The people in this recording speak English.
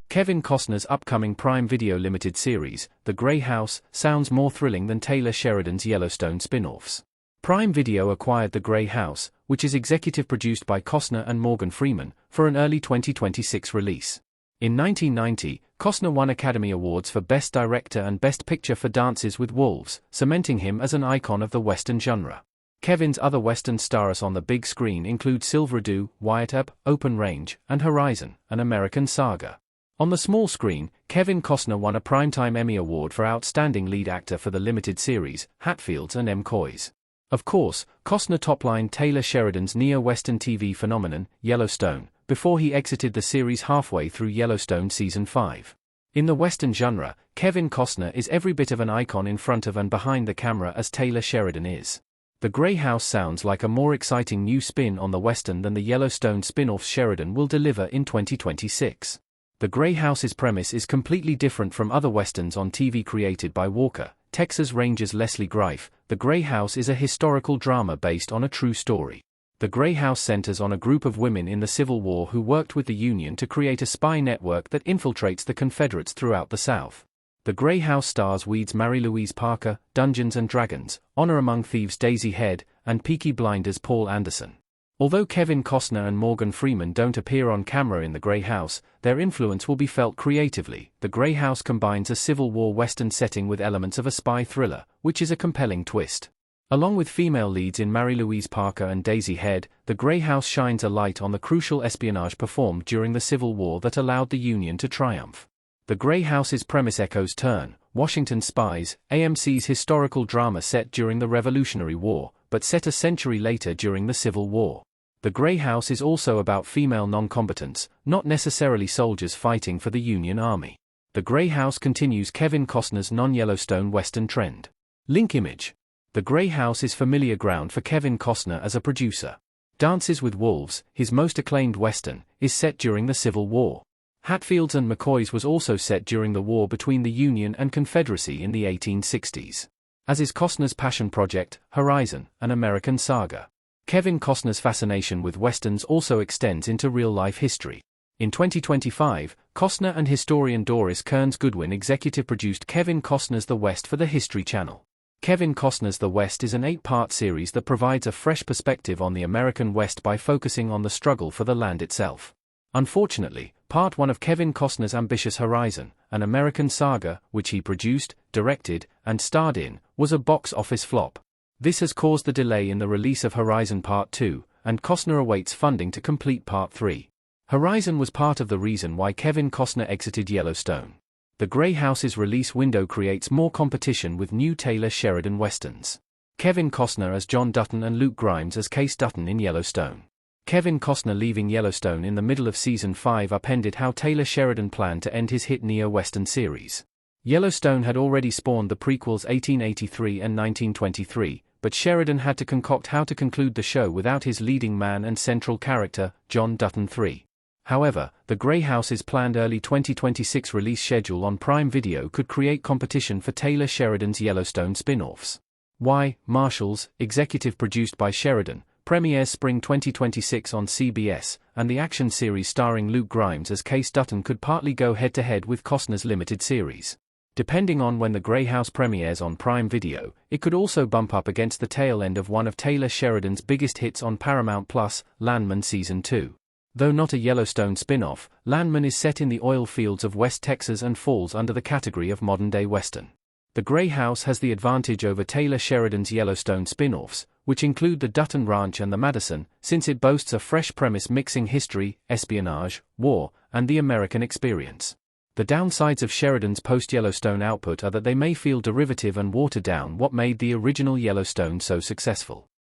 Kevin Costner's upcoming Prime Video limited series, The Grey House, sounds more thrilling than Taylor Sheridan's Yellowstone spin-offs. Prime Video acquired The Grey House, which is executive produced by Costner and Morgan Freeman, for an early 2026 release. In 1990, Costner won Academy Awards for Best Director and Best Picture for Dances with Wolves, cementing him as an icon of the Western genre. Kevin's other Western stars on the big screen include Silver Dew, Wyatt Earp, Open Range, and Horizon, an American Saga. On the small screen, Kevin Costner won a Primetime Emmy Award for Outstanding Lead Actor for the limited series, Hatfields and McCoys. Of course, Costner toplined Taylor Sheridan's neo-Western TV phenomenon, Yellowstone, before he exited the series halfway through Yellowstone Season 5. In the Western genre, Kevin Costner is every bit of an icon in front of and behind the camera as Taylor Sheridan is. The Grey House sounds like a more exciting new spin on the Western than the Yellowstone spin-offs Sheridan will deliver in 2026. The Grey House's premise is completely different from other Westerns on TV created by Walker, Texas Rangers Leslie Greif. The Grey House is a historical drama based on a true story. The Grey House centers on a group of women in the Civil War who worked with the Union to create a spy network that infiltrates the Confederates throughout the South. The Grey House stars Weeds Mary Louise Parker, Dungeons and Dragons, Honor Among Thieves Daisy Head, and Peaky Blinders Paul Anderson. Although Kevin Costner and Morgan Freeman don't appear on camera in The Grey House, their influence will be felt creatively. The Grey House combines a Civil War Western setting with elements of a spy thriller, which is a compelling twist. Along with female leads in Mary Louise Parker and Daisy Head, The Grey House shines a light on the crucial espionage performed during the Civil War that allowed the Union to triumph. The Grey House's premise echoes Turn, Washington Spies, AMC's historical drama set during the Revolutionary War, but set a century later during the Civil War. The Grey House is also about female non-combatants, not necessarily soldiers fighting for the Union Army. The Grey House continues Kevin Costner's non-Yellowstone Western trend. Link image. The Grey House is familiar ground for Kevin Costner as a producer. Dances with Wolves, his most acclaimed Western, is set during the Civil War. Hatfields and McCoys was also set during the war between the Union and Confederacy in the 1860s. As is Costner's passion project, Horizon, an American Saga. Kevin Costner's fascination with Westerns also extends into real-life history. In 2025, Costner and historian Doris Kearns Goodwin executive produced Kevin Costner's The West for the History Channel. Kevin Costner's The West is an 8-part series that provides a fresh perspective on the American West by focusing on the struggle for the land itself. Unfortunately, Part 1 of Kevin Costner's ambitious Horizon, an American Saga, which he produced, directed, and starred in, was a box office flop. This has caused the delay in the release of Horizon Part 2, and Costner awaits funding to complete Part 3. Horizon was part of the reason why Kevin Costner exited Yellowstone. The Grey House's release window creates more competition with new Taylor Sheridan Westerns. Kevin Costner as John Dutton and Luke Grimes as Case Dutton in Yellowstone. Kevin Costner leaving Yellowstone in the middle of Season 5 upended how Taylor Sheridan planned to end his hit neo-Western series. Yellowstone had already spawned the prequels 1883 and 1923, but Sheridan had to concoct how to conclude the show without his leading man and central character, John Dutton III. However, The Grey House's planned early 2026 release schedule on Prime Video could create competition for Taylor Sheridan's Yellowstone spin-offs. Why, Marshals, executive produced by Sheridan, premieres spring 2026 on CBS, and the action series starring Luke Grimes as Case Dutton could partly go head-to-head with Costner's limited series. Depending on when The Grey House premieres on Prime Video, it could also bump up against the tail end of one of Taylor Sheridan's biggest hits on Paramount+, Landman Season 2. Though not a Yellowstone spin-off, Landman is set in the oil fields of West Texas and falls under the category of modern-day Western. The Grey House has the advantage over Taylor Sheridan's Yellowstone spin-offs, which include the Dutton Ranch and the Madison, since it boasts a fresh premise mixing history, espionage, war, and the American experience. The downsides of Sheridan's post-Yellowstone output are that they may feel derivative and water down what made the original Yellowstone so successful.